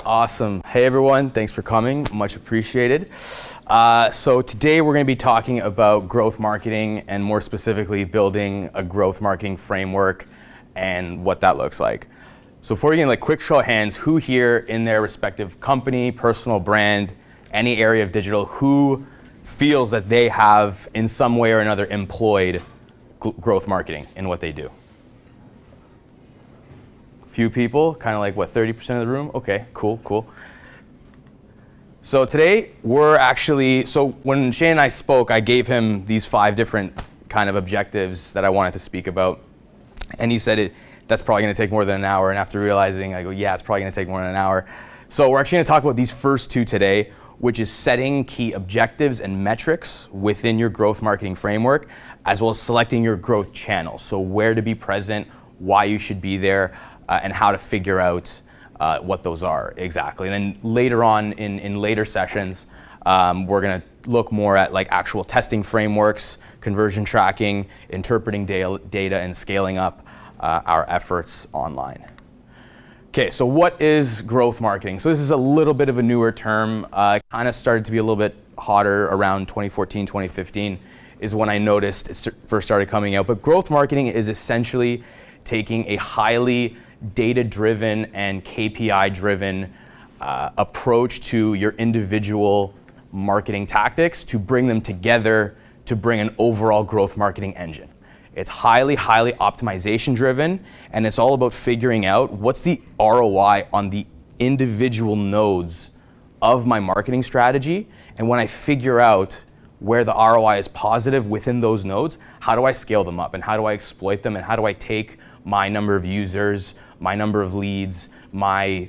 Awesome. Hey everyone, thanks for coming, much appreciated. So today we're going to be talking about growth marketing and more specifically building a growth marketing framework and what that looks like. So before you get quick show of hands, who here in their respective company, personal brand, any area of digital, who feels that they have in some way or another employed growth marketing in what they do? Few people, kind of like what, 30% of the room? Okay, cool. So today so when Shane and I spoke, I gave him these 5 different kind of objectives that I wanted to speak about. And he said that's probably gonna take more than an hour. And after realizing, I go, yeah, it's probably gonna take more than an hour. So we're actually gonna talk about these first 2 today, which is setting key objectives and metrics within your growth marketing framework, as well as selecting your growth channels. So where to be present, why you should be there, and how to figure out what those are exactly. And then later on in later sessions, we're gonna look more at actual testing frameworks, conversion tracking, interpreting data, and scaling up our efforts online. Okay, so what is growth marketing? So this is a little bit of a newer term. Kind of started to be a little bit hotter around 2014, 2015 is when I noticed it first started coming out. But growth marketing is essentially taking a highly data-driven and KPI-driven approach to your individual marketing tactics to bring them together to bring an overall growth marketing engine. It's highly optimization-driven, and it's all about figuring out what's the ROI on the individual nodes of my marketing strategy, and when I figure out where the ROI is positive within those nodes, how do I scale them up, and how do I exploit them, and how do I take my number of users, my number of leads, my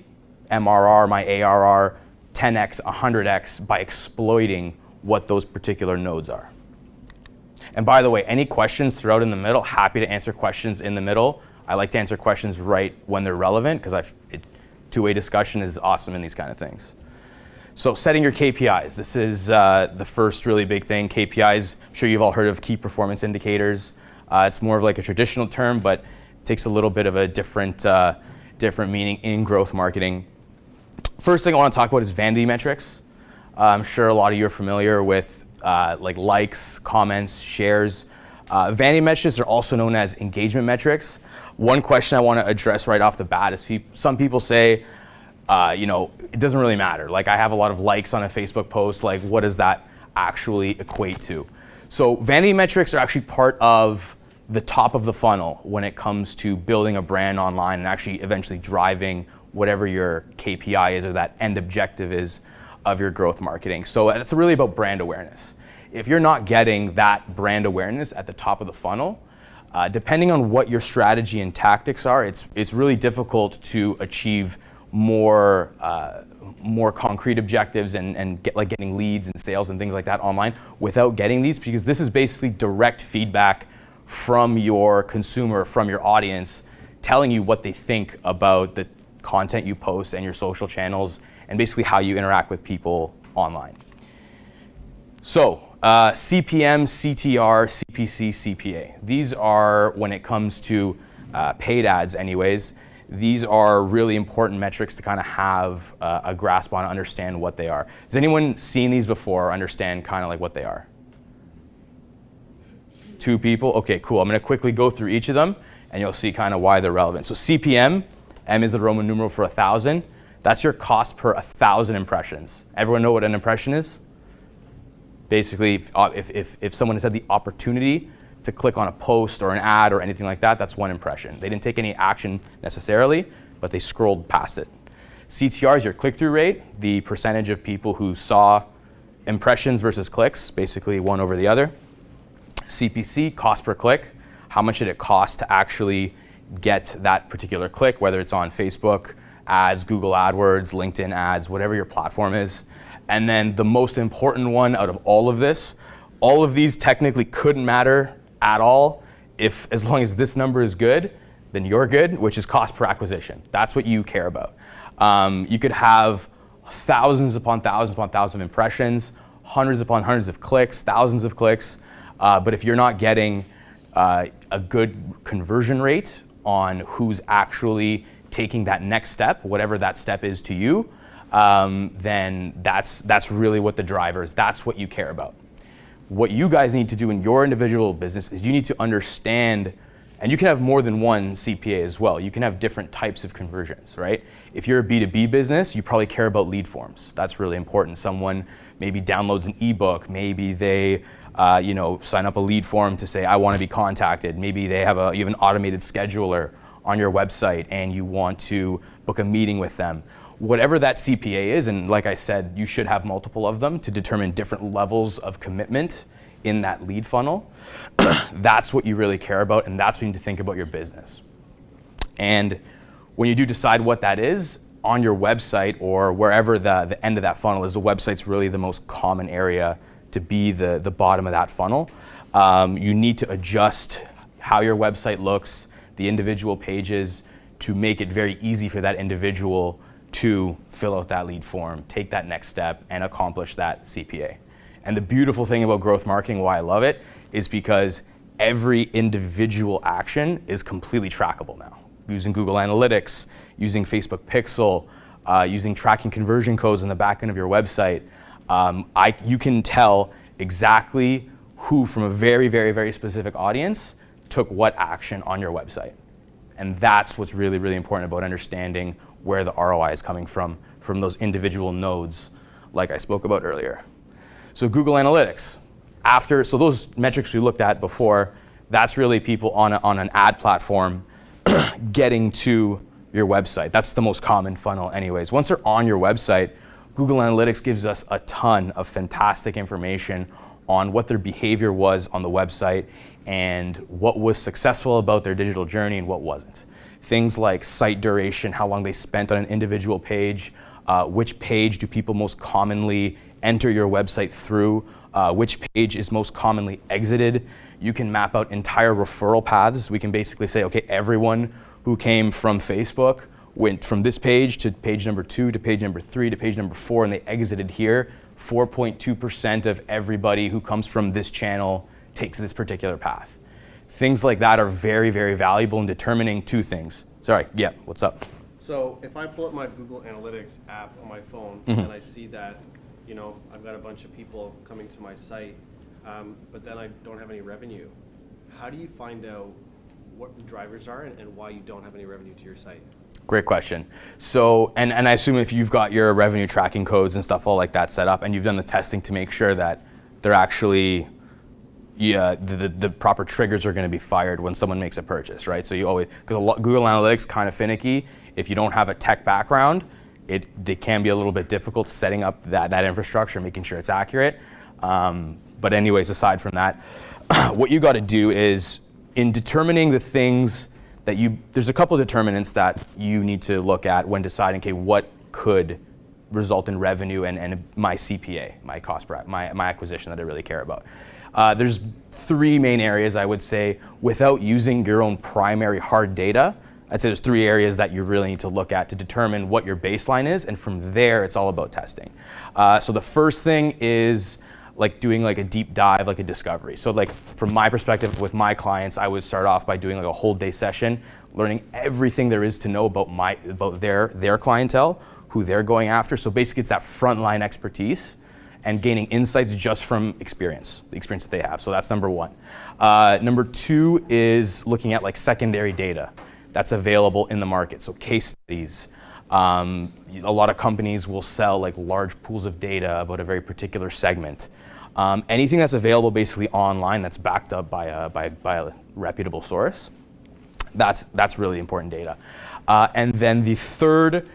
MRR, my ARR, 10x, 100x by exploiting what those particular nodes are. And by the way, any questions throughout in the middle, happy to answer questions in the middle. I like to answer questions right when they're relevant because two-way discussion is awesome in these kind of things. So setting your KPIs. This is the first really big thing. KPIs, I'm sure you've all heard of key performance indicators. It's more of like a traditional term, but takes a little bit of a different meaning in growth marketing. First thing I want to talk about is vanity metrics. I'm sure a lot of you are familiar with likes, comments, shares. Vanity metrics are also known as engagement metrics. One question I want to address right off the bat is some people say, it doesn't really matter. I have a lot of likes on a Facebook post. What does that actually equate to? So vanity metrics are actually part of the top of the funnel when it comes to building a brand online and actually eventually driving whatever your KPI is or that end objective is of your growth marketing. So it's really about brand awareness. If you're not getting that brand awareness at the top of the funnel, depending on what your strategy and tactics are, it's really difficult to achieve more concrete objectives and getting leads and sales and things like that online without getting these, because this is basically direct feedback from your consumer, from your audience, telling you what they think about the content you post and your social channels and basically how you interact with people online. So CPM, CTR, CPC, CPA. These are, when it comes to paid ads anyways, these are really important metrics to kind of have a grasp on, understand what they are. Has anyone seen these before or understand kind of what they are? 2 people? Okay, cool. I'm going to quickly go through each of them and you'll see kind of why they're relevant. So CPM, M is the Roman numeral for 1,000. That's your cost per 1,000 impressions. Everyone know what an impression is? Basically, if someone has had the opportunity to click on a post or an ad or anything like that, that's 1 impression. They didn't take any action necessarily, but they scrolled past it. CTR is your click-through rate, the percentage of people who saw impressions versus clicks, basically one over the other. CPC, cost per click, how much did it cost to actually get that particular click, whether it's on Facebook ads, Google AdWords, LinkedIn ads, whatever your platform is. And then the most important one out of all of this, all of these technically couldn't matter at all as long as this number is good, then you're good, which is cost per acquisition. That's what you care about. You could have thousands upon thousands of impressions, hundreds upon hundreds of clicks, thousands of clicks, but if you're not getting a good conversion rate on who's actually taking that next step, whatever that step is to you, then that's really what the driver is. That's what you care about. What you guys need to do in your individual business is you need to understand, and you can have more than one CPA as well. You can have different types of conversions, right? If you're a B2B business, you probably care about lead forms. That's really important. Someone maybe downloads an ebook, maybe they sign up a lead form to say, I want to be contacted. Maybe you have an automated scheduler on your website and you want to book a meeting with them. Whatever that CPA is, and like I said, you should have multiple of them to determine different levels of commitment in that lead funnel. That's what you really care about, and that's what you need to think about your business. And when you do decide what that is, on your website or wherever the end of that funnel is, the website's really the most common area to be the bottom of that funnel. You need to adjust how your website looks, the individual pages, to make it very easy for that individual to fill out that lead form, take that next step, and accomplish that CPA. And the beautiful thing about growth marketing, why I love it, is because every individual action is completely trackable now. Using Google Analytics, using Facebook Pixel, using tracking conversion codes in the back end of your website, you can tell exactly who from a very, very, very specific audience took what action on your website. And that's what's really, really important about understanding where the ROI is coming from those individual nodes like I spoke about earlier. So Google Analytics, so those metrics we looked at before, that's really people on an ad platform getting to your website. That's the most common funnel anyways. Once they're on your website, Google Analytics gives us a ton of fantastic information on what their behavior was on the website and what was successful about their digital journey and what wasn't. Things like site duration, how long they spent on an individual page, which page do people most commonly enter your website through, which page is most commonly exited. You can map out entire referral paths. We can basically say, okay, everyone who came from Facebook went from this page to page number 2 to page number 3 to page number 4, and they exited here. 4.2% of everybody who comes from this channel takes this particular path. Things like that are very, very valuable in determining two things. Sorry, yeah, what's up? So if I pull up my Google Analytics app on my phone and I see that, I've got a bunch of people coming to my site, but then I don't have any revenue, how do you find out what the drivers are and why you don't have any revenue to your site? Great question. So, and I assume if you've got your revenue tracking codes and stuff all like that set up and you've done the testing to make sure that they're actually, the proper triggers are going to be fired when someone makes a purchase, right? So you always, because Google Analytics kind of finicky. If you don't have a tech background, it can be a little bit difficult setting up that infrastructure, making sure it's accurate. But anyways, aside from that, what you got to do is in determining the things that there's a couple of determinants that you need to look at when deciding, okay, what could result in revenue and my CPA, my cost per, my acquisition that I really care about. There's 3 main areas I would say without using your own primary hard data. I'd say there's 3 areas that you really need to look at to determine what your baseline is, and from there it's all about testing. So the first thing is like doing like a deep dive, like a discovery. So like from my perspective with my clients, I would start off by doing like a whole day session, learning everything there is to know about their clientele, who they're going after. So basically it's that frontline expertise and gaining insights just from the experience that they have. So that's number 1. Number 2 is looking at like secondary data that's available in the market. So case studies. A lot of companies will sell like large pools of data about a very particular segment. Anything that's available basically online that's backed up by a reputable source, that's really important data. And then the third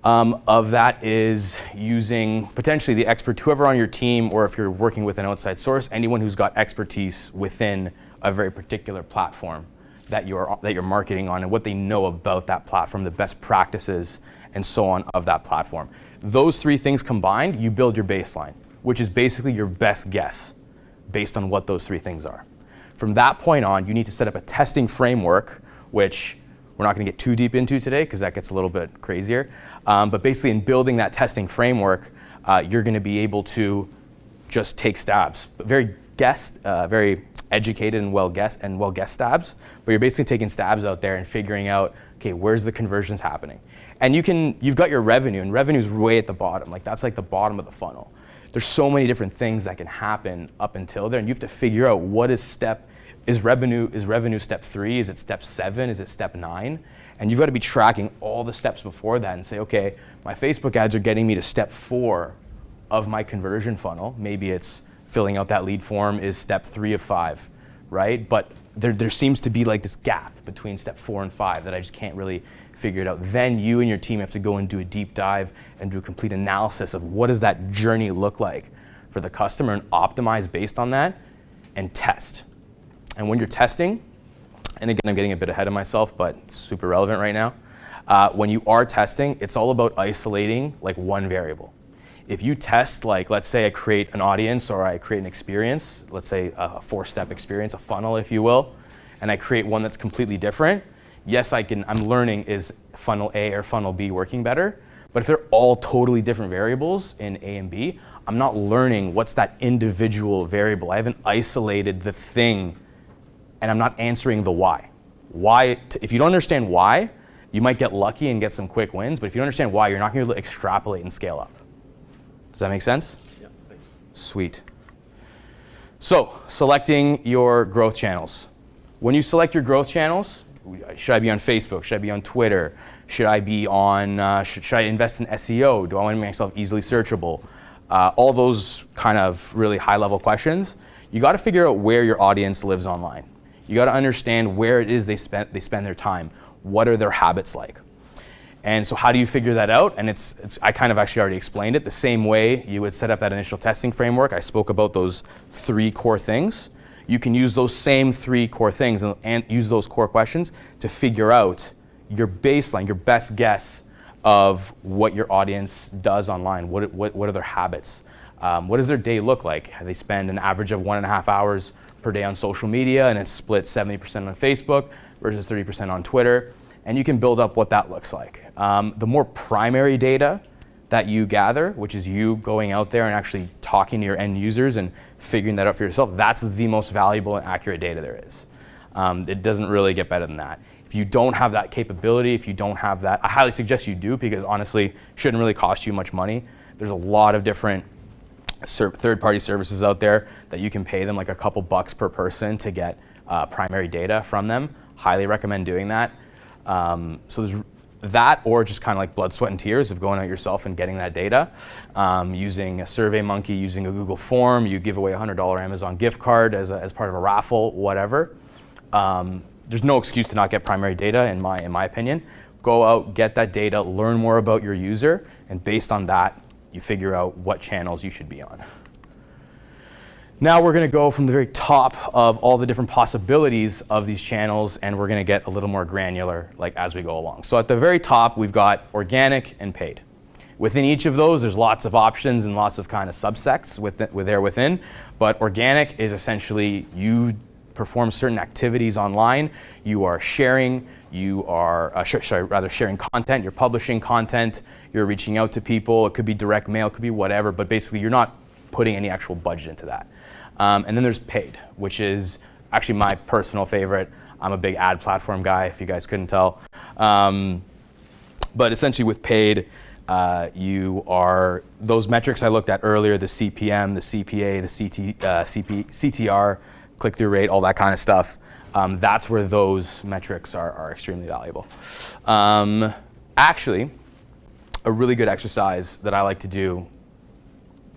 of that is using potentially the expert, whoever on your team, or if you're working with an outside source, anyone who's got expertise within a very particular platform that you're marketing on and what they know about that platform, the best practices and so on of that platform. Those 3 things combined, you build your baseline, which is basically your best guess based on what those 3 things are. From that point on, you need to set up a testing framework, which we're not going to get too deep into today because that gets a little bit crazier. But basically in building that testing framework, you're going to be able to just take stabs, but very very educated and well guessed stabs, but you're basically taking stabs out there and figuring out, okay, where's the conversions happening? And you've got your revenue, and revenue's way at the bottom. Like that's like the bottom of the funnel. There's so many different things that can happen up until there, and you have to figure out what is revenue step 3? Is it step 7? Is it step 9? And you've got to be tracking all the steps before that and say, okay, my Facebook ads are getting me to step 4 of my conversion funnel. Maybe it's filling out that lead form is step 3 of 5, right? But there seems to be like this gap between step 4 and 5 that I just can't really figure it out. Then you and your team have to go and do a deep dive and do a complete analysis of what does that journey look like for the customer and optimize based on that and test. And when you're testing, and again, I'm getting a bit ahead of myself, but it's super relevant right now. When you are testing, it's all about isolating like one variable. If you test, like let's say I create an audience or I create an experience, let's say a 4-step experience, a funnel if you will, and I create one that's completely different, yes, I'm learning is funnel A or funnel B working better, but if they're all totally different variables in A and B, I'm not learning what's that individual variable. I haven't isolated the thing and I'm not answering the why. If you don't understand why, you might get lucky and get some quick wins, but if you don't understand why, you're not going to be able to extrapolate and scale up. Does that make sense? Yeah, thanks. Sweet. So, selecting your growth channels. When you select your growth channels, should I be on Facebook? Should I be on Twitter? Should I be on, should I invest in SEO? Do I want to make myself easily searchable? All those kind of really high level questions. You got to figure out where your audience lives online. You got to understand where it is they spend their time. What are their habits like? And so how do you figure that out? And I kind of actually already explained it. The same way you would set up that initial testing framework, I spoke about those 3 core things. You can use those same 3 core things and use those core questions to figure out your baseline, your best guess of what your audience does online. What are their habits? What does their day look like? They spend an average of 1.5 hours per day on social media, and it's split 70% on Facebook versus 30% on Twitter. And you can build up what that looks like. The more primary data that you gather, which is you going out there and actually talking to your end users and figuring that out for yourself, that's the most valuable and accurate data there is. It doesn't really get better than that. If you don't have that capability, if you don't have that, I highly suggest you do, because honestly, it shouldn't really cost you much money. There's a lot of different third-party services out there that you can pay them like a couple bucks per person to get primary data from them. Highly recommend doing that. So there's that, or just kind of like blood, sweat, and tears of going out yourself and getting that data. Using a SurveyMonkey, using a Google form, you give away a $100 Amazon gift card as part of a raffle, whatever. There's no excuse to not get primary data in my opinion. Go out, get that data, learn more about your user, and based on that, you figure out what channels you should be on. Now we're going to go from the very top of all the different possibilities of these channels, and we're going to get a little more granular like as we go along. So at the very top, we've got organic and paid. Within each of those, there's lots of options and lots of kind of subsects within, but organic is essentially you perform certain activities online, you are sharing, sharing content, you're publishing content, you're reaching out to people, it could be direct mail, it could be whatever, but basically you're not putting any actual budget into that. And then there's paid, which is actually my personal favorite. I'm a big ad platform guy, if you guys couldn't tell. But essentially with paid, those metrics I looked at earlier, the CPM, the CPA, the CTR, click-through rate, all that kind of stuff, that's where those metrics are extremely valuable. Actually, a really good exercise that I like to do,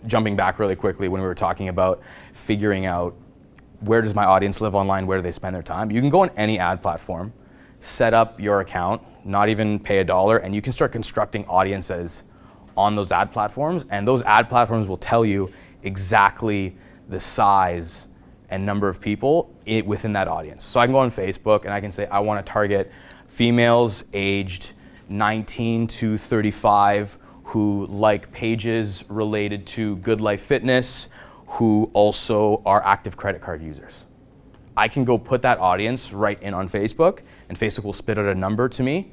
jumping back really quickly when we were talking about figuring out where does my audience live online, where do they spend their time. You can go on any ad platform, set up your account, not even pay $1, and you can start constructing audiences on those ad platforms, and those ad platforms will tell you exactly the size and number of people within that audience. So I can go on Facebook and I can say I want to target females aged 19 to 35 who like pages related to Good Life Fitness, who also are active credit card users. I can go put that audience right in on Facebook, and Facebook will spit out a number to me,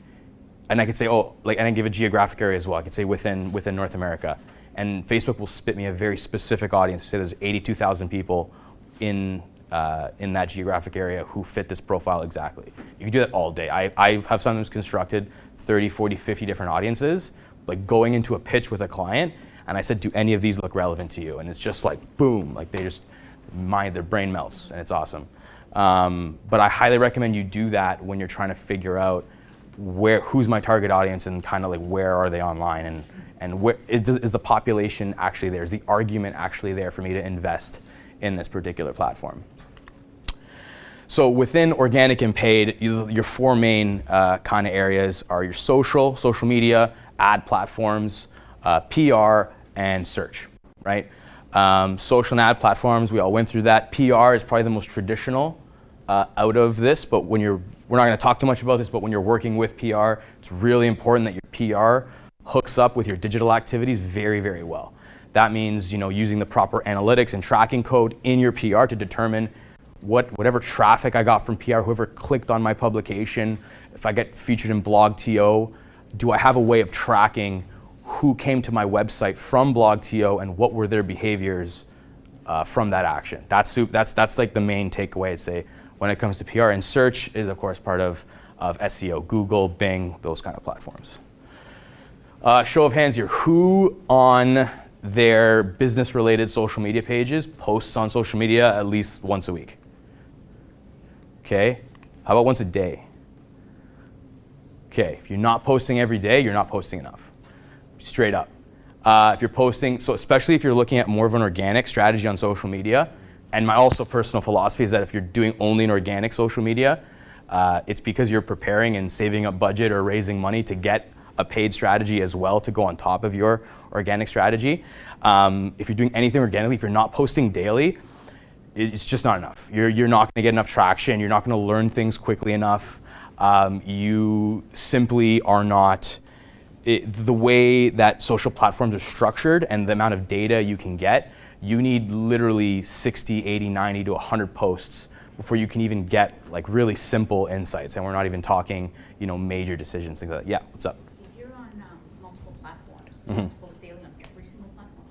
and I can say, and I give a geographic area as well. I can say within North America, and Facebook will spit me a very specific audience. Say there's 82,000 people in that geographic area who fit this profile exactly. You can do that all day. I have sometimes constructed 30, 40, 50 different audiences, like going into a pitch with a client, and I said, do any of these look relevant to you? And it's just like, boom, like they just, their brain melts, and it's awesome. But I highly recommend you do that when you're trying to figure out who's my target audience and kind of like where are they online, and where is the population actually there? Is the argument actually there for me to invest in this particular platform? So within organic and paid, your four main kind of areas are your social media, ad platforms, PR, and search, right? Social and ad platforms, we all went through that. PR is probably the most traditional out of this, but we're not going to talk too much about this, but when you're working with PR, it's really important that your PR hooks up with your digital activities very, very well. That means, using the proper analytics and tracking code in your PR to determine whatever traffic I got from PR, whoever clicked on my publication, if I get featured in Blog TO, do I have a way of tracking who came to my website from Blog TO and what were their behaviors from that action? That's like the main takeaway, I'd say, when it comes to PR. And search is, of course, part of SEO, Google, Bing, those kind of platforms. Show of hands here, who on their business-related social media pages posts on social media at least once a week? Okay, how about once a day? Okay, if you're not posting every day, you're not posting enough, straight up. If you're posting, so especially if you're looking at more of an organic strategy on social media, and my also personal philosophy is that if you're doing only an organic social media, it's because you're preparing and saving up budget or raising money to get a paid strategy as well to go on top of your organic strategy. If you're doing anything organically, if you're not posting daily, it's just not enough. You're not going to get enough traction. You're not going to learn things quickly enough. You simply are not, the way that social platforms are structured and the amount of data you can get, you need literally 60, 80, 90 to 100 posts before you can even get like really simple insights. And we're not even talking, major decisions, things like that. Yeah, what's up? If you're on multiple platforms, you have to post daily on every single platform.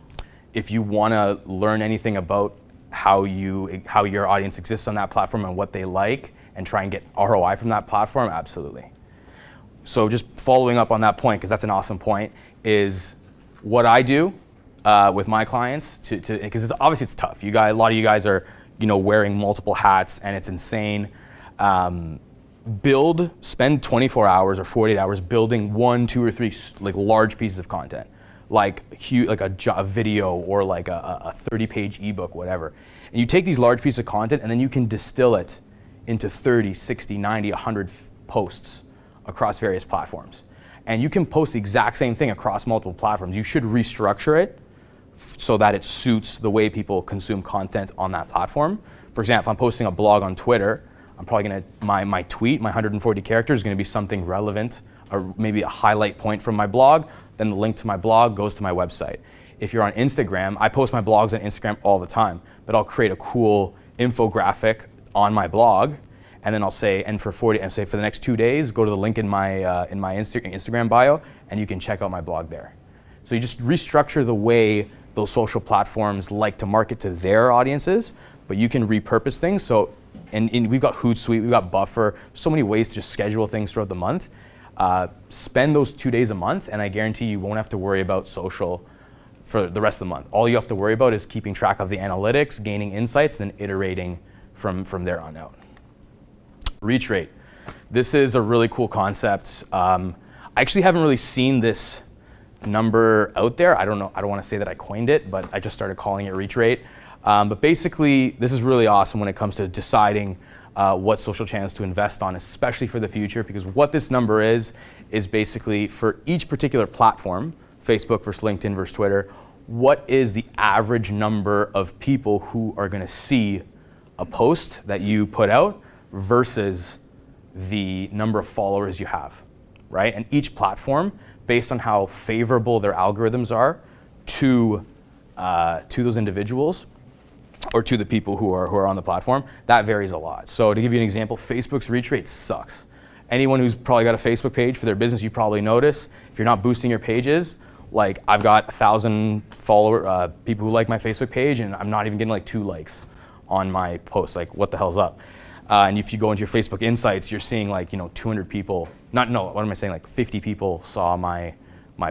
If you want to learn anything about how your audience exists on that platform and what they like and try and get ROI from that platform, absolutely. So just following up on that point, because that's an awesome point, is what I do with my clients, because obviously it's tough. A lot of you guys are wearing multiple hats and it's insane. Spend 24 hours or 48 hours building 1, 2, or 3 like large pieces of content, like a video or like a 30-page ebook, whatever. And you take these large pieces of content and then you can distill it into 30, 60, 90, 100 posts across various platforms. And you can post the exact same thing across multiple platforms. You should restructure it so that it suits the way people consume content on that platform. For example, if I'm posting a blog on Twitter, I'm probably going to, my tweet, my 140 characters is going to be something relevant, or maybe a highlight point from my blog, then the link to my blog goes to my website. If you're on Instagram, I post my blogs on Instagram all the time, but I'll create a cool infographic on my blog, and then I'll say, for the next 2 days, go to the link in my Instagram bio, and you can check out my blog there. So you just restructure the way those social platforms like to market to their audiences, but you can repurpose things. So, and we've got Hootsuite, we've got Buffer, so many ways to just schedule things throughout the month. Spend those 2 days a month, and I guarantee you won't have to worry about social for the rest of the month. All you have to worry about is keeping track of the analytics, gaining insights, then iterating from there on out. Reach rate. This is a really cool concept. I actually haven't really seen this number out there. I don't want to say that I coined it, but I just started calling it reach rate. But basically, this is really awesome when it comes to deciding what social channels to invest on, especially for the future, because what this number is basically for each particular platform, Facebook versus LinkedIn versus Twitter, what is the average number of people who are going to see a post that you put out versus the number of followers you have, right? And each platform, based on how favorable their algorithms are to those individuals or to the people who are on the platform, that varies a lot. So to give you an example, Facebook's reach rate sucks. Anyone who's probably got a Facebook page for their business, you probably notice, if you're not boosting your pages, like I've got 1,000 people who like my Facebook page and I'm not even getting like 2 likes on my post, like what the hell's up? And if you go into your Facebook Insights, you're seeing like, 200 people, what am I saying? Like 50 people saw my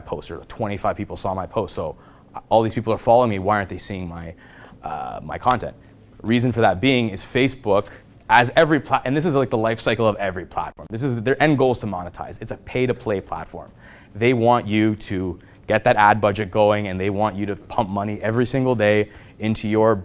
post, or 25 people saw my post. So all these people are following me. Why aren't they seeing my content? Reason for that being is Facebook, as every and this is like the life cycle of every platform. This is their end goal is to monetize. It's a pay-to-play platform. They want you to get that ad budget going, and they want you to pump money every single day into your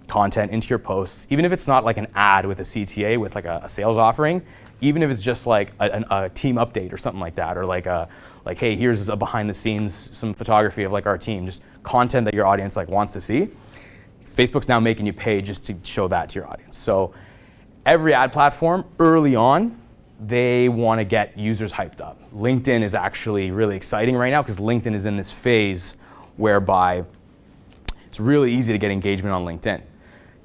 content, into your posts. Even if it's not like an ad with a CTA with like a sales offering, even if it's just like a team update or something like that, or like hey, here's a behind the scenes, some photography of like our team, just content that your audience like wants to see. Facebook's now making you pay just to show that to your audience. So every ad platform early on, they want to get users hyped up. LinkedIn is actually really exciting right now because LinkedIn is in this phase whereby it's really easy to get engagement on LinkedIn.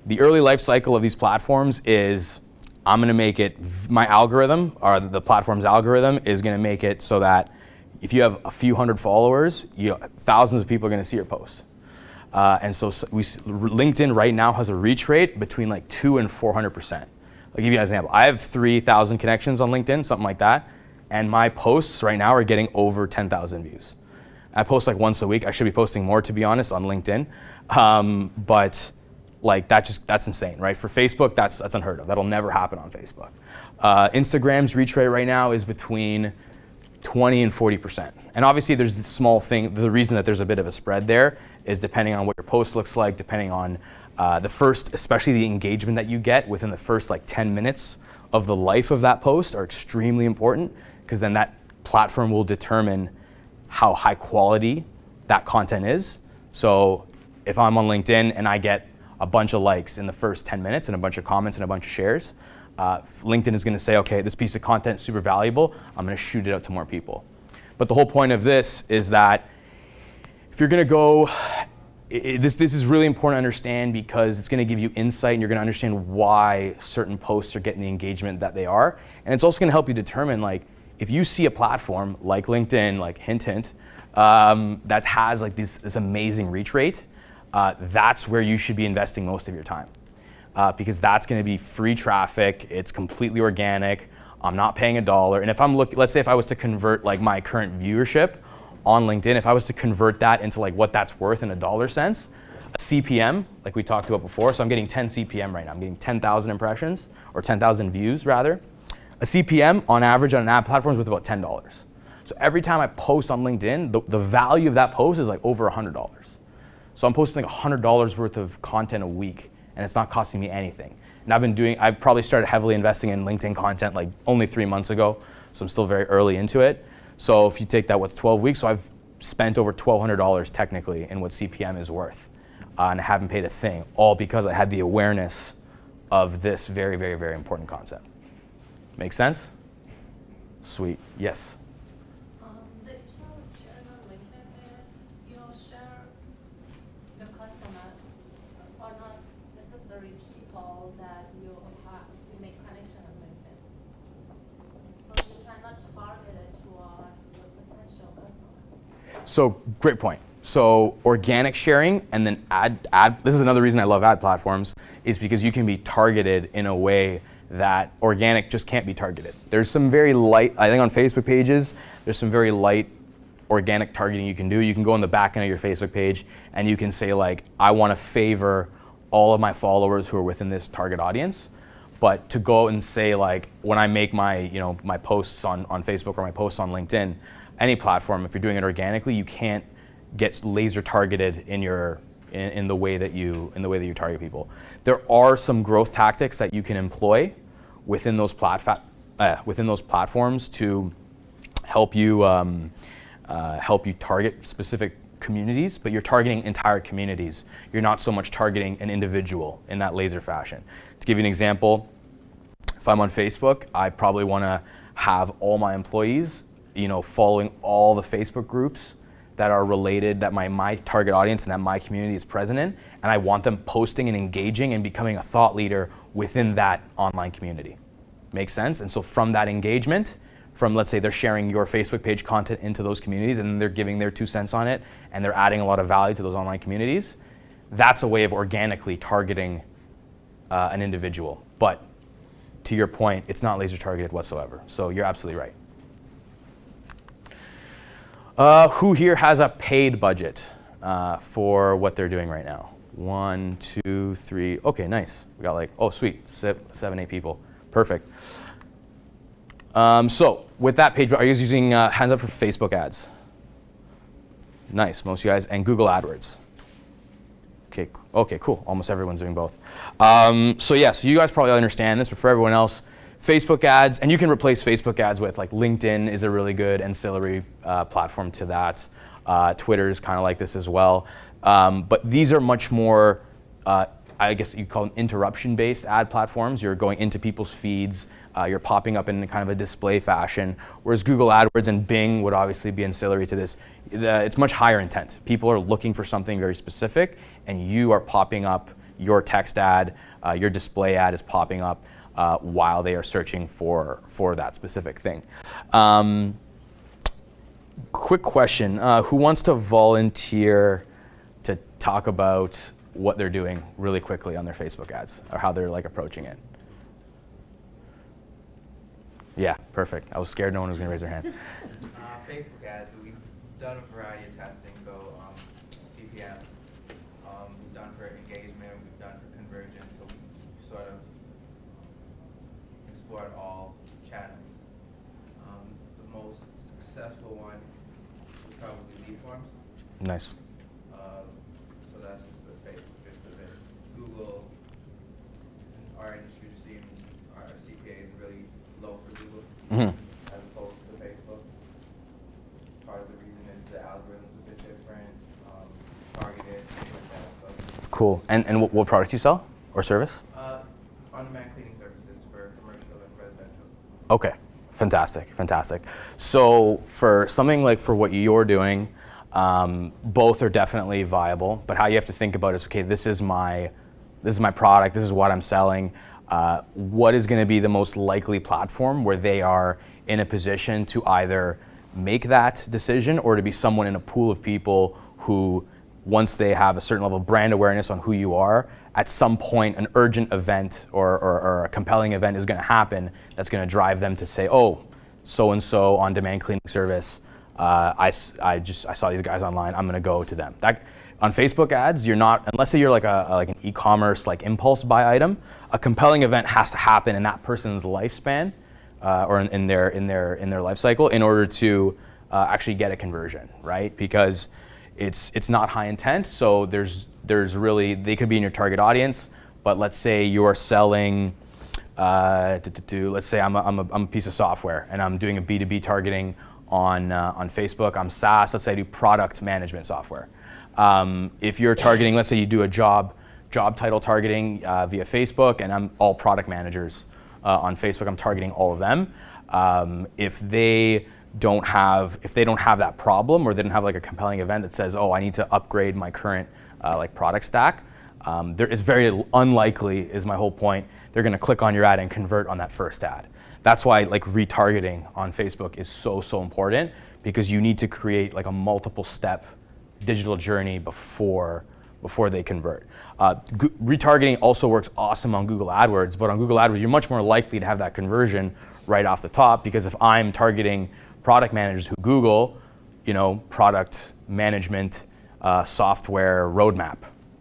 The early life cycle of these platforms is I'm going to make it, my algorithm, or the platform's algorithm is going to make it so that if you have a few hundred followers, thousands of people are going to see your post. And so LinkedIn right now has a reach rate between like 200 and 400%. I'll give you an example. I have 3,000 connections on LinkedIn, something like that, and my posts right now are getting over 10,000 views. I post like once a week. I should be posting more, to be honest, on LinkedIn, but like that's insane, right? For Facebook, that's unheard of. That'll never happen on Facebook. Instagram's reach rate right now is between 20 and 40%. And obviously there's this small thing, the reason that there's a bit of a spread there is depending on what your post looks like, depending on especially the engagement that you get within the first like 10 minutes of the life of that post are extremely important, because then that platform will determine how high quality that content is. So if I'm on LinkedIn and I get a bunch of likes in the first 10 minutes and a bunch of comments and a bunch of shares, LinkedIn is going to say, okay, this piece of content is super valuable. I'm going to shoot it out to more people. But the whole point of this is that if you're going to go, this is really important to understand, because it's going to give you insight and you're going to understand why certain posts are getting the engagement that they are. And it's also going to help you determine, like, if you see a platform like LinkedIn, like hint, that has like this amazing reach rate, that's where you should be investing most of your time. Because that's going to be free traffic. It's completely organic. I'm not paying $1. And if I'm let's say if I was to convert like my current viewership on LinkedIn, if I was to convert that into like what that's worth in a dollar sense, a CPM, like we talked about before, so I'm getting 10 CPM right now. I'm getting 10,000 impressions, or 10,000 views rather. A CPM on average on an ad platform is worth about $10. So every time I post on LinkedIn, the value of that post is like over $100. So I'm posting like $100 worth of content a week, and it's not costing me anything. And I've probably started heavily investing in LinkedIn content like only 3 months ago, so I'm still very early into it. So if you take that, what's 12 weeks? So I've spent over $1,200 technically in what CPM is worth, and I haven't paid a thing, all because I had the awareness of this very, very, very important concept. Make sense? Sweet, yes. The issue with sharing on LinkedIn is you'll share the customer or not necessarily people that you make connection on LinkedIn. So you try not to target it to your potential customer. So great point. So organic sharing and then ad. This is another reason I love ad platforms, is because you can be targeted in a way that organic just can't be targeted. There's some very light, I think on Facebook pages, there's some very light organic targeting you can do. You can go on the back end of your Facebook page and you can say like, I want to favor all of my followers who are within this target audience. But to go and say like, when I make my, my posts on Facebook or my posts on LinkedIn, any platform, if you're doing it organically, you can't get laser targeted in the way that you target people. There are some growth tactics that you can employ within those platforms to help you target specific communities, but you're targeting entire communities. You're not so much targeting an individual in that laser fashion. To give you an example, if I'm on Facebook, I probably want to have all my employees, following all the Facebook groups that are related, that my target audience and that my community is present in, and I want them posting and engaging and becoming a thought leader within that online community. Makes sense? And so from that engagement, let's say they're sharing your Facebook page content into those communities and they're giving their 2 cents on it and they're adding a lot of value to those online communities, that's a way of organically targeting an individual. But to your point, it's not laser targeted whatsoever. So you're absolutely right. Who here has a paid budget for what they're doing right now? 1, 2, 3. Okay, nice. We got like, oh, sweet, 7, 8 people. Perfect. So with that page, are you guys using hands up for Facebook ads? Nice, most of you guys, and Google AdWords. Okay, cool. Almost everyone's doing both. So you guys probably understand this, but for everyone else, Facebook ads, and you can replace Facebook ads with like LinkedIn is a really good ancillary platform to that. Twitter is kind of like this as well. But these are much more, I guess you call them interruption-based ad platforms. You're going into people's feeds. You're popping up in kind of a display fashion, whereas Google AdWords and Bing would obviously be ancillary to this. It's much higher intent. People are looking for something very specific, and you are popping up your text ad, your display ad is popping up while they are searching for that specific thing. Quick question, who wants to volunteer to talk about what they're doing really quickly on their Facebook ads, or how they're like approaching it? Yeah, perfect. I was scared no one was going to raise their hand. Facebook ads, we've done a variety of testing, so CPM, we've done for engagement, we've done for conversion, so we've sort of explored all channels. The most successful one is probably lead forms. Nice. So that's just the gist of it. Google, in our industry, just even our CPA is really low for Google as opposed to Facebook. Part of the reason is the algorithm's a bit different, targeted, things like that. So, Cool. And what product do you sell or service? on-demand cleaning services for commercial and residential. Okay, fantastic. So for something like for what you're doing, both are definitely viable, but how you have to think about it is, okay, this is my product, this is what I'm selling. What is going to be the most likely platform where they are in a position to either make that decision or to be someone in a pool of people who, once they have a certain level of brand awareness on who you are, at some point an urgent event or a compelling event is going to happen that's going to drive them to say, oh, so-and-so on-demand cleaning service, I saw these guys online, I'm going to go to them. On Facebook ads, you're not, unless you're like an e-commerce like impulse buy item, a compelling event has to happen in that person's lifespan or in their life cycle in order to actually get a conversion, right? Because it's not high intent, so there's really, they could be in your target audience, but let's say you're selling, let's say I'm a piece of software and I'm doing a B2B targeting on Facebook. I'm SaaS, let's say I do product management software. If you're targeting, let's say you do a job title targeting via Facebook, and I'm all product managers on Facebook, I'm targeting all of them. If they don't have that problem, or they don't have like a compelling event that says, oh, I need to upgrade my current like product stack, it's very unlikely, is my whole point, they're going to click on your ad and convert on that first ad. That's why like retargeting on Facebook is so important, because you need to create like a multiple step digital journey before they convert. Retargeting also works awesome on Google AdWords, but on Google AdWords you're much more likely to have that conversion right off the top, because if I'm targeting product managers who Google, product management software roadmap,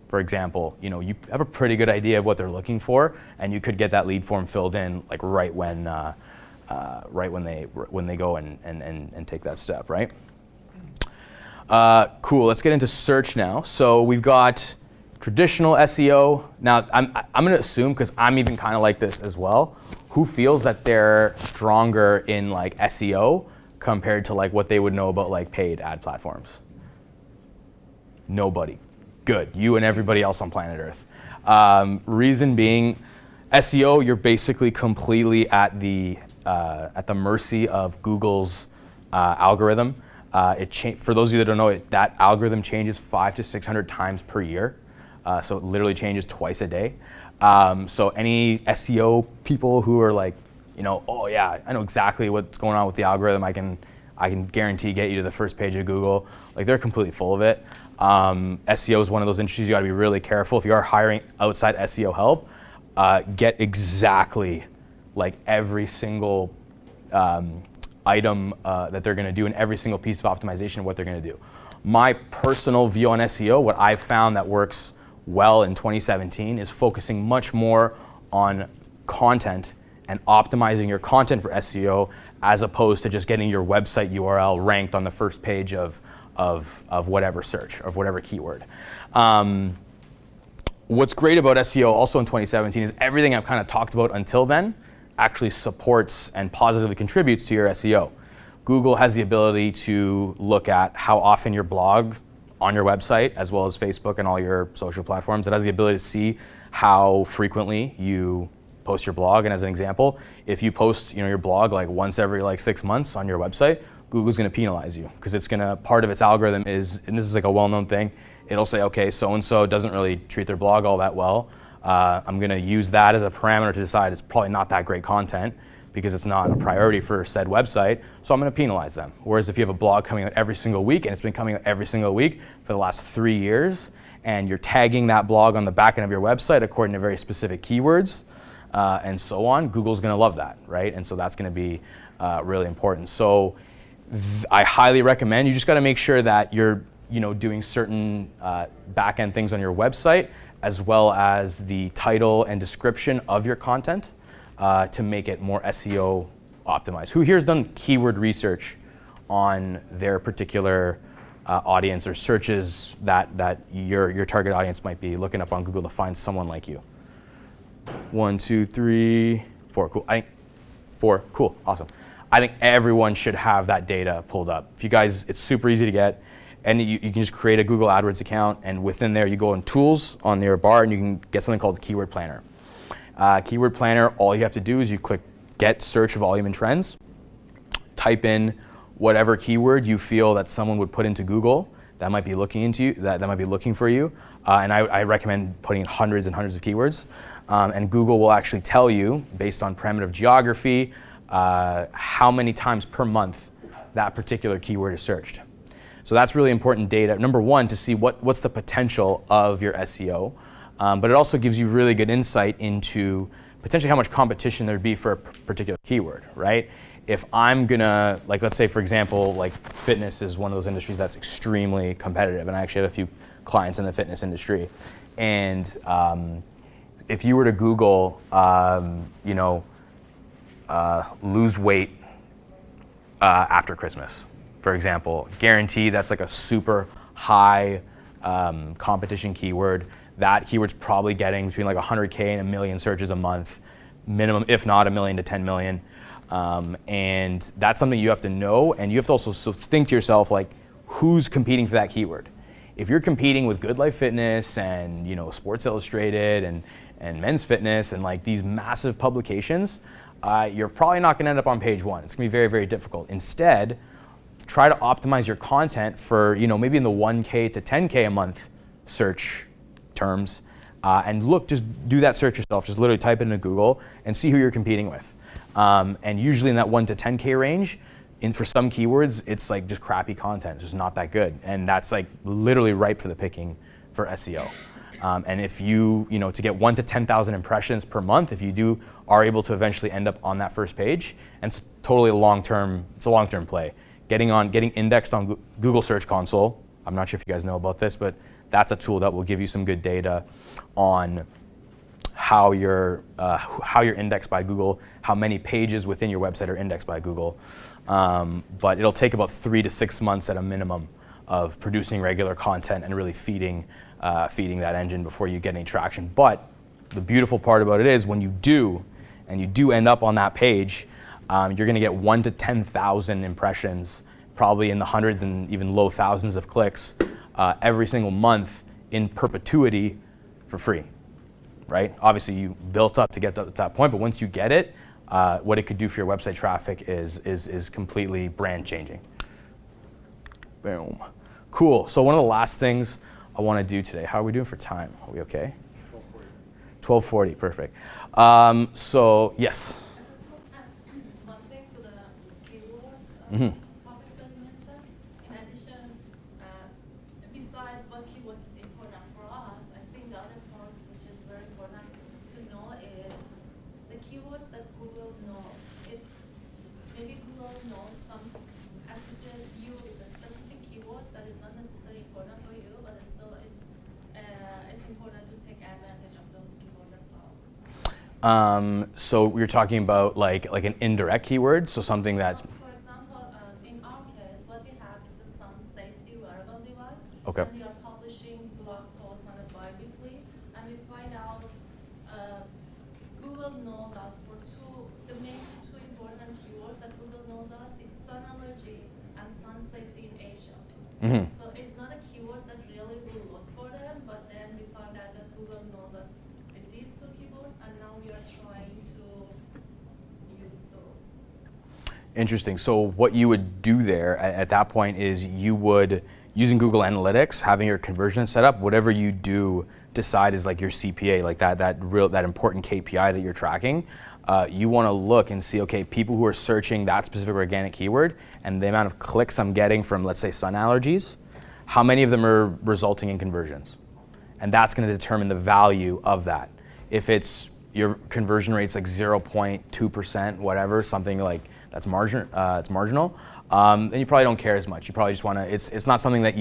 for example, you have a pretty good idea of what they're looking for, and you could get that lead form filled in like right when they go and take that step, right? Cool. Let's get into search now. So we've got traditional SEO. Now I'm going to assume, because I'm even kind of like this as well, who feels that they're stronger in like SEO compared to like what they would know about like paid ad platforms? Nobody. Good. You and everybody else on planet Earth. Reason being, SEO, you're basically completely at the mercy of Google's algorithm. For those of you that don't know, that algorithm changes 500 to 600 times per year. So it literally changes twice a day. So any SEO people who are like, oh yeah, I know exactly what's going on with the algorithm, I can guarantee get you to the first page of Google, like they're completely full of it. SEO is one of those industries you gotta be really careful. If you are hiring outside SEO help, get exactly like every single item that they're going to do and every single piece of optimization of what they're going to do. My personal view on SEO, what I've found that works well in 2017 is focusing much more on content and optimizing your content for SEO as opposed to just getting your website URL ranked on the first page of whatever search, of whatever keyword. What's great about SEO also in 2017 is everything I've kind of talked about until then actually supports and positively contributes to your SEO. Google has the ability to look at how often your blog on your website, as well as Facebook and all your social platforms. It has the ability to see how frequently you post your blog. And as an example, if you post your blog like once every 6 months on your website, Google's going to penalize you because it's going to, part of its algorithm is, and this is like a well-known thing, it'll say, okay, so-and-so doesn't really treat their blog all that well. I'm going to use that as a parameter to decide it's probably not that great content because it's not a priority for said website, so I'm going to penalize them. Whereas if you have a blog coming out every single week, and it's been coming out every single week for the last 3 years, and you're tagging that blog on the back end of your website according to very specific keywords, and so on, Google's going to love that, right? And so that's going to be really important. So I highly recommend, you just got to make sure that you're doing certain back-end things on your website, as well as the title and description of your content to make it more SEO optimized. Who here has done keyword research on their particular audience or searches that your target audience might be looking up on Google to find someone like you? 1, 2, 3, 4. Cool. I think 4. Cool. Awesome. I think everyone should have that data pulled up. If you guys, it's super easy to get. And you can just create a Google AdWords account, and within there you go in Tools on your bar, and you can get something called Keyword Planner. Keyword Planner, all you have to do is you click Get Search Volume and Trends, type in whatever keyword you feel that someone would put into Google that might be looking into you, that might be looking for you, and I recommend putting in hundreds and hundreds of keywords. And Google will actually tell you, based on parameter of geography, how many times per month that particular keyword is searched. So that's really important data. Number one, to see what's the potential of your SEO, but it also gives you really good insight into potentially how much competition there'd be for a particular keyword, right? If I'm gonna, let's say for example, fitness is one of those industries that's extremely competitive, and I actually have a few clients in the fitness industry. And if you were to Google, lose weight after Christmas, for example, guarantee that's like a super high competition keyword. That keyword's probably getting between 100K and 1 million searches a month, minimum, if not 1 million to 10 million. And that's something you have to know, and you have to also think to yourself, who's competing for that keyword? If you're competing with Good Life Fitness and Sports Illustrated and Men's Fitness and these massive publications, you're probably not going to end up on page 1. It's going to be very, very difficult. Instead, try to optimize your content for maybe in the 1K to 10K a month search terms, and just do that search yourself. Just literally type it into Google and see who you're competing with. And usually in that 1 to 10K range, for some keywords, it's just crappy content. It's just not that good, and that's literally ripe for the picking for SEO. And if you to get 1 to 10,000 impressions per month, if you are able to eventually end up on that first page, and it's totally a long-term play. Getting indexed on Google Search Console. I'm not sure if you guys know about this, but that's a tool that will give you some good data on how you're indexed by Google, how many pages within your website are indexed by Google. But it'll take about 3 to 6 months at a minimum of producing regular content and really feeding that engine before you get any traction. But the beautiful part about it is when you do end up on that page, you're going to get 1 to 10,000 impressions, probably in the hundreds and even low thousands of clicks every single month in perpetuity for free, right? Obviously, you built up to get to that point, but once you get it, what it could do for your website traffic is completely brand changing. Boom. Cool. So one of the last things I want to do today, how are we doing for time? Are we okay? 12:40. 12:40, perfect. So, yes. One thing to the keywords, Mm-hmm. topics that you mentioned. In addition, besides what keywords is important for us, I think the other part which is very important to know is So you're talking about like an indirect keyword, so something that's For example, in our case, what we have is a sun safety wearable device. Okay. And we are publishing blog posts on it bi-weekly, and we find out Google knows us for the main two important keywords that Google knows us. It's sun allergy and sun safety in Asia. Mhm. So it's not a keywords that really we look for them, but then we found out that Google knows us with these two keywords, and now we are trying to use those. Interesting. So what you would do there at that point is you would, using Google Analytics, having your conversion set up, whatever you do decide is like your CPA, like that important KPI that you're tracking. You want to look and see, okay, people who are searching that specific organic keyword and the amount of clicks I'm getting from, let's say, sun allergies, how many of them are resulting in conversions? And that's going to determine the value of that. If it's your conversion rate's like 0.2%, whatever, something like that's it's marginal, then you probably don't care as much. You probably just want to, it's not something that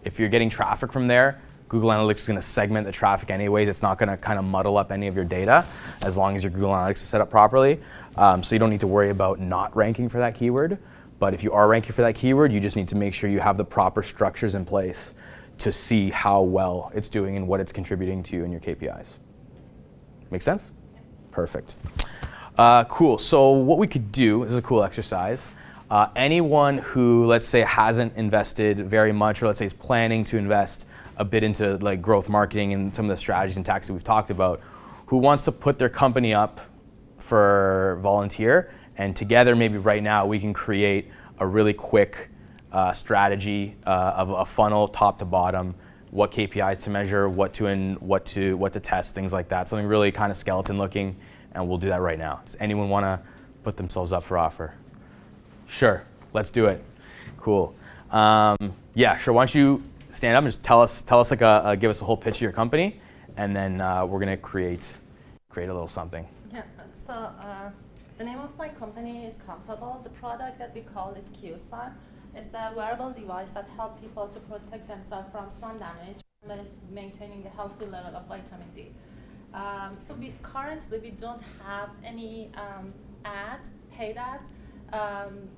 if you're getting traffic from there, Google Analytics is going to segment the traffic anyways. It's not going to kind of muddle up any of your data as long as your Google Analytics is set up properly. So you don't need to worry about not ranking for that keyword. But if you are ranking for that keyword, you just need to make sure you have the proper structures in place to see how well it's doing and what it's contributing to you in your KPIs. Make sense? Perfect. Cool. So what we could do, this is a cool exercise. Anyone who, let's say, hasn't invested very much, or let's say is planning to invest a bit into like growth marketing and some of the strategies and tactics we've talked about, who wants to put their company up for volunteer, and together maybe right now we can create a really quick strategy of a funnel top to bottom, what KPIs to measure, what to test, things like that. Something really kind of skeleton looking, and we'll do that right now. Does anyone want to put themselves up for offer? Sure, let's do it. Cool. Yeah, sure. Why don't you stand up and just tell us like give us a whole pitch of your company, and then we're gonna create a little something. Yeah, so the name of my company is Comfortable. The product that we call is QSun. It's a wearable device that helps people to protect themselves from sun damage and maintaining a healthy level of vitamin D. So currently we don't have any ads, paid ads,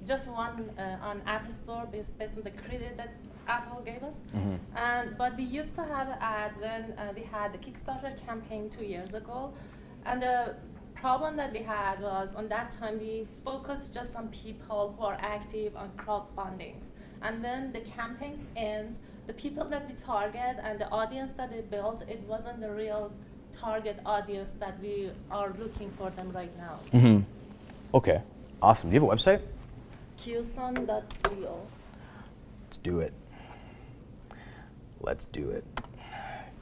just one on App Store based on the credit that Apple gave us. Mm-hmm. But we used to have an ad when we had the Kickstarter campaign 2 years ago. And the problem that we had was on that time we focused just on people who are active on crowdfundings. And when the campaign ends, the people that we target and the audience that we built, it wasn't the real target audience that we are looking for them right now. Mm-hmm. Okay, awesome. Do you have a website? qsun.co. Let's do it. Let's do it.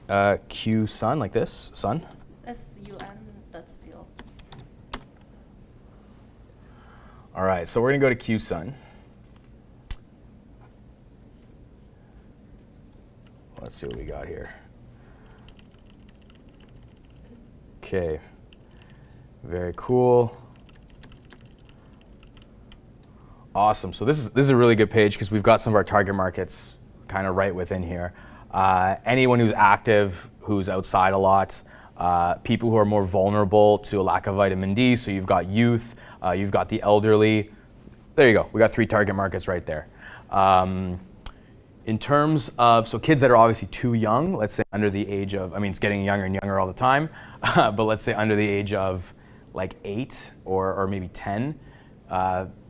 QSun, like this, sun. sun.co. All right, so we're gonna go to QSun. Let's see what we got here. Okay, very cool. Awesome. So this is a really good page because we've got some of our target markets kind of right within here. Anyone who's active, who's outside a lot, people who are more vulnerable to a lack of vitamin D. So you've got youth, you've got the elderly. There you go. We got 3 target markets right there. In terms of, so kids that are obviously too young, let's say under the age of, I mean, it's getting younger and younger all the time, but let's say under the age of like 8 or maybe 10,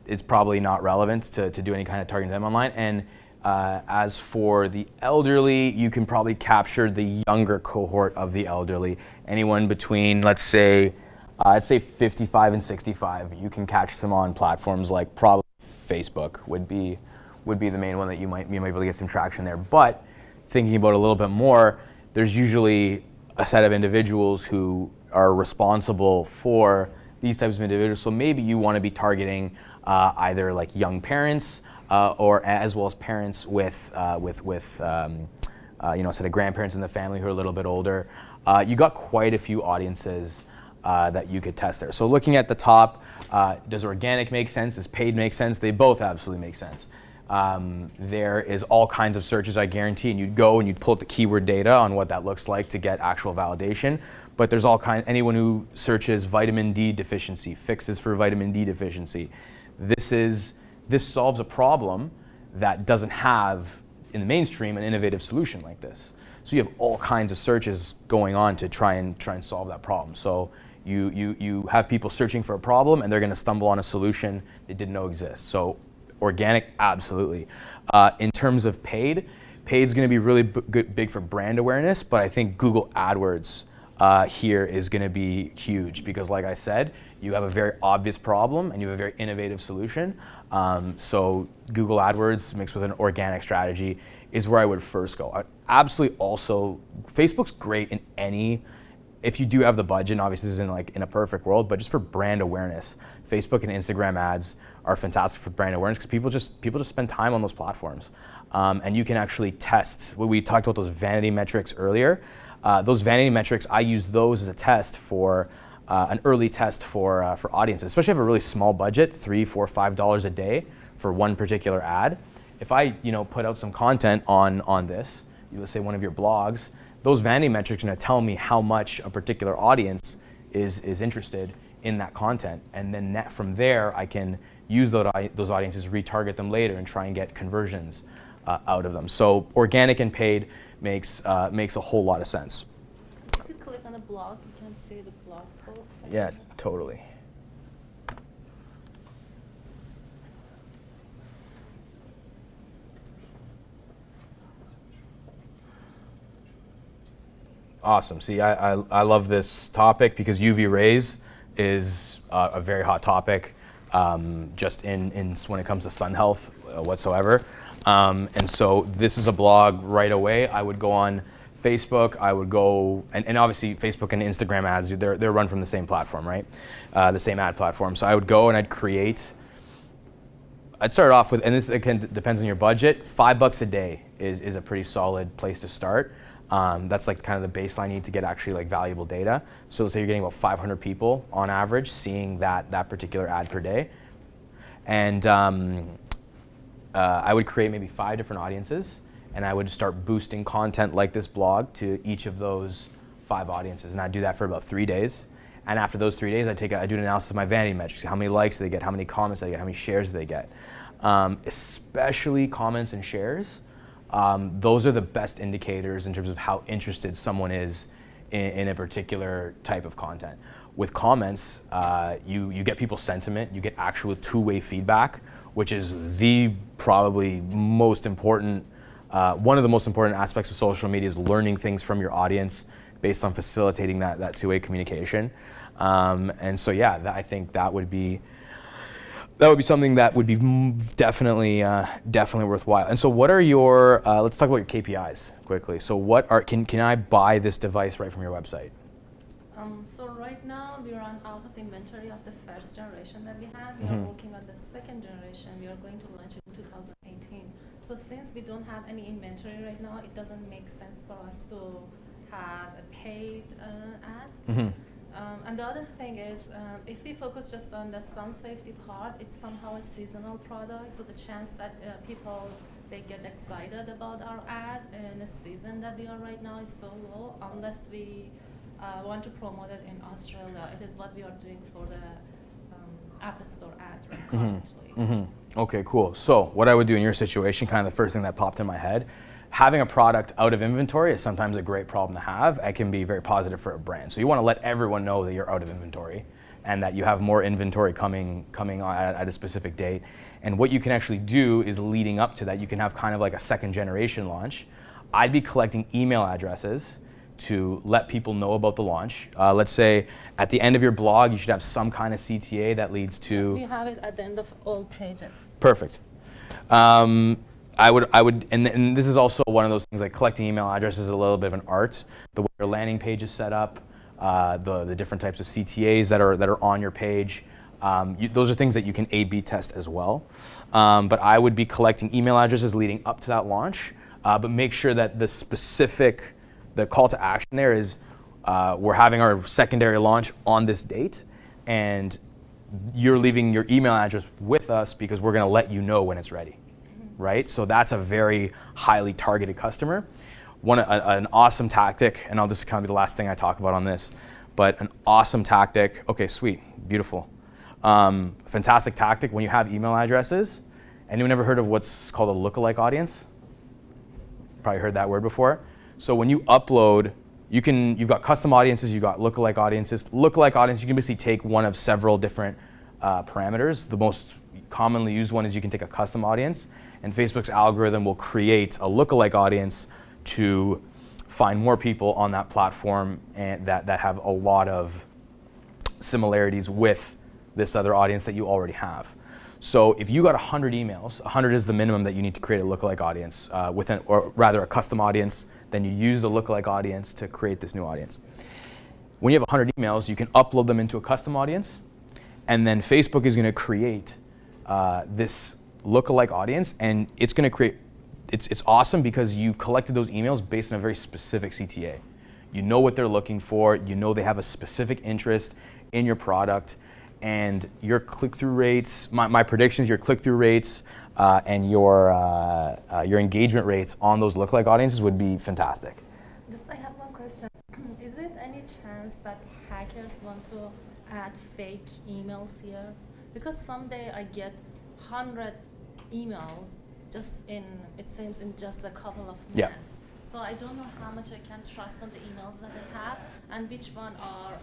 it's probably not relevant to do any kind of targeting them online. And as for the elderly, you can probably capture the younger cohort of the elderly. Anyone between, let's say, I'd say 55 and 65. You can catch them on platforms like probably Facebook would be the main one that you might be able to get some traction there. But thinking about it a little bit more, there's usually a set of individuals who are responsible for these types of individuals. So maybe you want to be targeting either like young parents or as well as parents with a set of grandparents in the family who are a little bit older. You got quite a few audiences that you could test there. So looking at the top, does organic make sense? Does paid make sense? They both absolutely make sense. There is all kinds of searches, I guarantee, and you'd go and you'd pull up the keyword data on what that looks like to get actual validation. But there's anyone who searches vitamin D deficiency, fixes for vitamin D deficiency. This solves a problem that doesn't have in the mainstream an innovative solution like this. So you have all kinds of searches going on to try and solve that problem. So you have people searching for a problem and they're going to stumble on a solution they didn't know exists. So organic, absolutely. In terms of paid's going to be really big for brand awareness, but I think Google AdWords here is going to be huge because, like I said, you have a very obvious problem and you have a very innovative solution. So Google AdWords mixed with an organic strategy is where I would first go. Absolutely. Also, Facebook's great in if you do have the budget, and obviously this isn't in a perfect world, but just for brand awareness, Facebook and Instagram ads are fantastic for brand awareness because people just spend time on those platforms. And you can actually test. We talked about those vanity metrics earlier. Those vanity metrics, I use those as a test for an early test for audiences, especially if you have a really small budget, $3, $4, $5 a day for one particular ad. If I put out some content on this, let's say one of your blogs, those vanity metrics are going to tell me how much a particular audience is interested in that content, and then from there I can use those audiences, retarget them later, and try and get conversions out of them. So organic and paid makes a whole lot of sense. If you click on the blog, you can see the blog post. Yeah, totally. Awesome. See, I love this topic because UV rays is a very hot topic, just in when it comes to sun health whatsoever. And so this is a blog right away. I would go on Facebook. I would go, and obviously Facebook and Instagram ads, they're run from the same platform, right? The same ad platform. So I would go and I'd start off with, and this again depends on your budget, $5 a day is a pretty solid place to start. That's kind of the baseline you need to get actually valuable data. So let's say you're getting about 500 people on average seeing that particular ad per day. And I would create maybe 5 different audiences, and I would start boosting content like this blog to each of those 5 audiences. And I'd do that for about 3 days. And after those 3 days, I do an analysis of my vanity metrics. How many likes do they get? How many comments do they get? How many shares do they get? Especially comments and shares. Those are the best indicators in terms of how interested someone is in a particular type of content. With comments, you get people's sentiment, you get actual two-way feedback, which is probably most important, one of the most important aspects of social media is learning things from your audience based on facilitating that two-way communication. And so yeah, I think that would be something that would be definitely worthwhile. And so what are your, let's talk about your KPIs quickly. So can I buy this device right from your website? So right now we run out of inventory of the first generation that we had. We are working on the second generation. We are going to launch in 2018. So since we don't have any inventory right now, it doesn't make sense for us to have a paid ad. And the other thing is, if we focus just on the sun safety part, it's somehow a seasonal product. So the chance that they get excited about our ad in the season that we are right now is so low, unless we want to promote it in Australia. It is what we are doing for the App Store ad currently. Okay, cool. So what I would do in your situation, kind of the first thing that popped in my head, having a product out of inventory is sometimes a great problem to have. It can be very positive for a brand. So you want to let everyone know that you're out of inventory and that you have more inventory coming at a specific date. And what you can actually do is leading up to that, you can have kind of like a second generation launch. I'd be collecting email addresses to let people know about the launch. Let's say at the end of your blog, you should have some kind of CTA that leads to... We have it at the end of all pages. Perfect. I would, and this is also one of those things, like collecting email addresses is a little bit of an art. The way your landing page is set up, the different types of CTAs that are on your page, those are things that you can A/B test as well. But I would be collecting email addresses leading up to that launch, but make sure that the call to action there is, we're having our secondary launch on this date, and you're leaving your email address with us because we're going to let you know when it's ready. right? So that's a very highly targeted customer. An awesome tactic, and I'll just kind of be the last thing I talk about on this, but an awesome tactic, okay, sweet, beautiful. Fantastic tactic when you have email addresses. Anyone ever heard of what's called a lookalike audience? Probably heard that word before. So when you upload, you've got custom audiences, you've got lookalike audiences. Lookalike audience, you can basically take one of several different parameters. The most commonly used one is you can take a custom audience, and Facebook's algorithm will create a lookalike audience to find more people on that platform and that have a lot of similarities with this other audience that you already have. So if you got 100 emails, 100 is the minimum that you need to create a lookalike audience or rather a custom audience, then you use the lookalike audience to create this new audience. When you have 100 emails, you can upload them into a custom audience, and then Facebook is going to create this lookalike audience, and it's going to create, it's awesome because you collected those emails based on a very specific CTA. You know what they're looking for, you know they have a specific interest in your product, and your click-through rates, my predictions, your click-through rates and your engagement rates on those lookalike audiences would be fantastic. Just I have one question. Is it any chance that hackers want to add fake emails here? Because someday I get 100 emails it seems in just a couple of minutes. Yeah. So I don't know how much I can trust on the emails that I have and which one are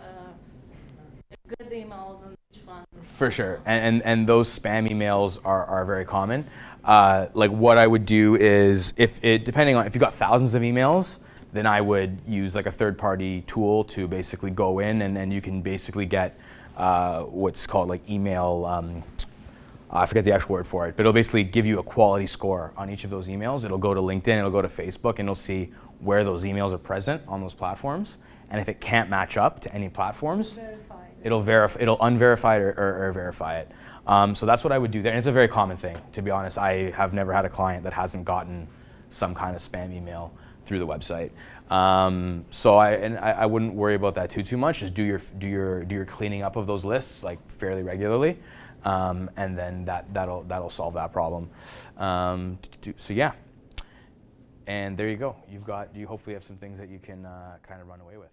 good emails and which one. For sure, and those spam emails are very common. Like what I would do is, depending on if you got thousands of emails, then I would use like a third-party tool to basically go in and you can basically get what's called like email. I forget the actual word for it, but it'll basically give you a quality score on each of those emails. It'll go to LinkedIn, it'll go to Facebook, and it'll see where those emails are present on those platforms. And if it can't match up to any platforms, it'll unverify it or verify it. So that's what I would do there. And it's a very common thing, to be honest. I have never had a client that hasn't gotten some kind of spam email through the website. So I wouldn't worry about that too much. Just do your cleaning up of those lists like fairly regularly, and then that'll solve that problem. So yeah, and there you go. You hopefully have some things that you can kind of run away with.